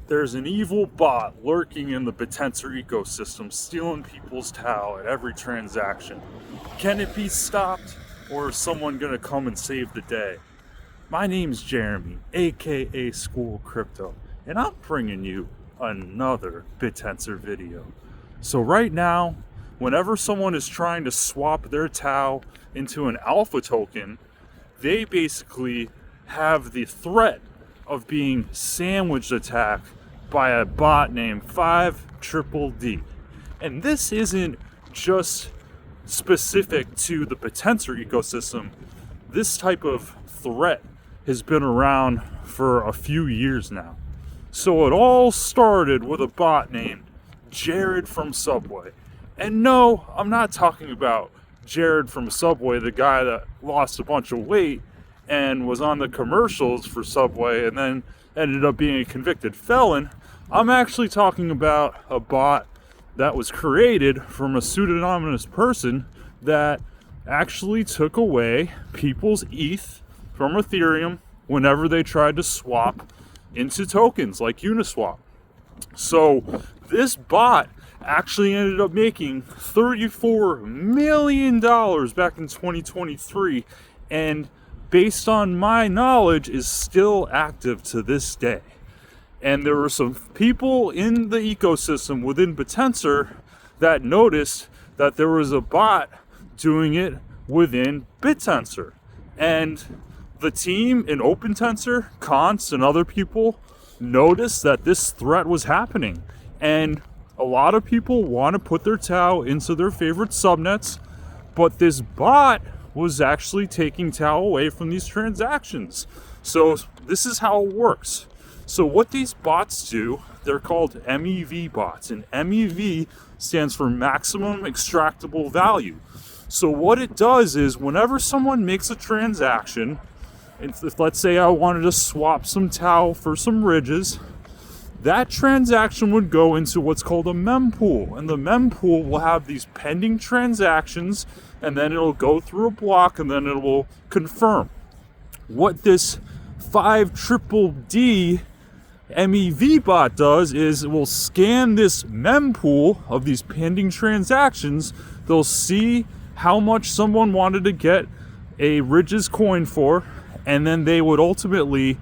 There's an evil bot lurking in the Bittensor ecosystem, stealing people's TAO at every transaction. Can it be stopped, or is someone gonna come and save the day? My name's Jeremy, aka School Crypto, and I'm bringing you another Bittensor video. So right now, whenever someone is trying to swap their TAO into an alpha token, they basically have the threat of being sandwich attacked by a bot named 5DDD. And this isn't just specific to the Bittensor ecosystem. This type of threat has been around for a few years now. So it all started with a bot named Jared from Subway. And no, I'm not talking about Jared from Subway, the guy that lost a bunch of weight and was on the commercials for Subway and then ended up being a convicted felon. I'm actually talking about a bot that was created from a pseudonymous person that actually took away people's ETH from Ethereum whenever they tried to swap into tokens like Uniswap. So this bot actually ended up making $34 million back in 2023, and based on my knowledge is still active to this day. And there were some people in the ecosystem within Bittensor that noticed that there was a bot doing it within Bittensor. And the team in OpenTensor, Const, and other people noticed that this threat was happening. And a lot of people want to put their TAO into their favorite subnets, but this bot was actually taking TAO away from these transactions. So this is how it works. So what these bots do, they're called MEV bots, and MEV stands for maximum extractable value. So what it does is whenever someone makes a transaction, if let's say I wanted to swap some TAO for some ridges, that transaction would go into what's called a mempool, and the mempool will have these pending transactions, and then it'll go through a block, and then it will confirm. What this 5DDD MEV bot does is it will scan this mempool of these pending transactions. They'll see how much someone wanted to get a ridges coin for, and then they would ultimately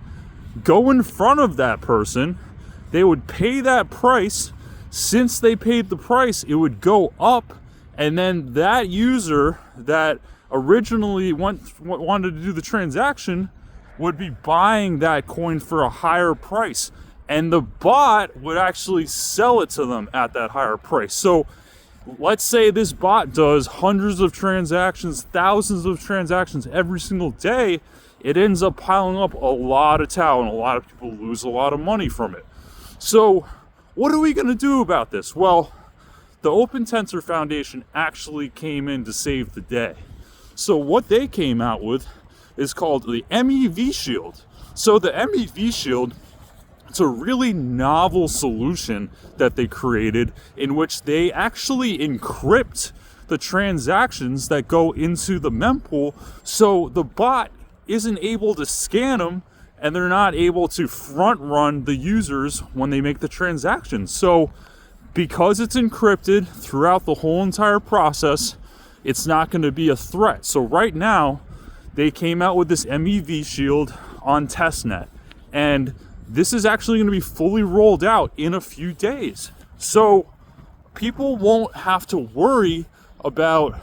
go in front of that person. They would pay that price. Since they paid the price, it would go up, and then that user that originally wanted to do the transaction would be buying that coin for a higher price, and the bot would actually sell it to them at that higher price. So let's say this bot does hundreds of transactions, thousands of transactions every single day. It ends up piling up a lot of TAO, and a lot of people lose a lot of money from it. So what are we going to do about this? Well, the OpenTensor Foundation actually came in to save the day. So what they came out with is called the MEV Shield. So the MEV Shield, it's a really novel solution that they created in which they actually encrypt the transactions that go into the mempool, so the bot isn't able to scan them, and they're not able to front run the users when they make the transaction. So because it's encrypted throughout the whole entire process, it's not going to be a threat. So right now, they came out with this MEV Shield on testnet, and this is actually going to be fully rolled out in a few days. So people won't have to worry about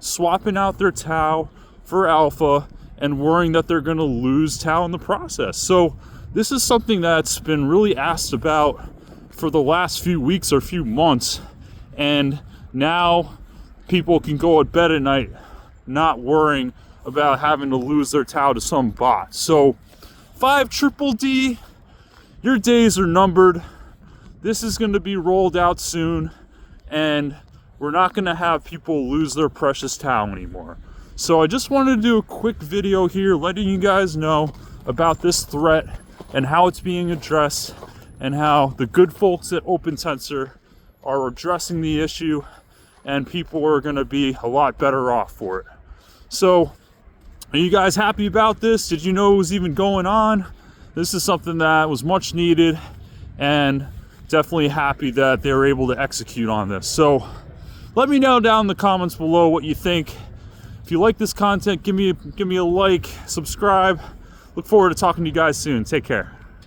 swapping out their TAO for alpha and worrying that they're going to lose TAO in the process. So this is something that's been really asked about for the last few weeks or few months, and now people can go to bed at night not worrying about having to lose their TAO to some bot. So 5DDD, your days are numbered. This is going to be rolled out soon, and we're not going to have people lose their precious TAO anymore. So I just wanted to do a quick video here letting you guys know about this threat and how it's being addressed, and how the good folks at OpenTensor are addressing the issue, and people are going to be a lot better off for it. So are you guys happy about this? Did you know it was even going on? This is something that was much needed, and definitely happy that they were able to execute on this. So let me know down in the comments below what you think. If you like this content, give me a like, subscribe. Look forward to talking to you guys soon. Take care.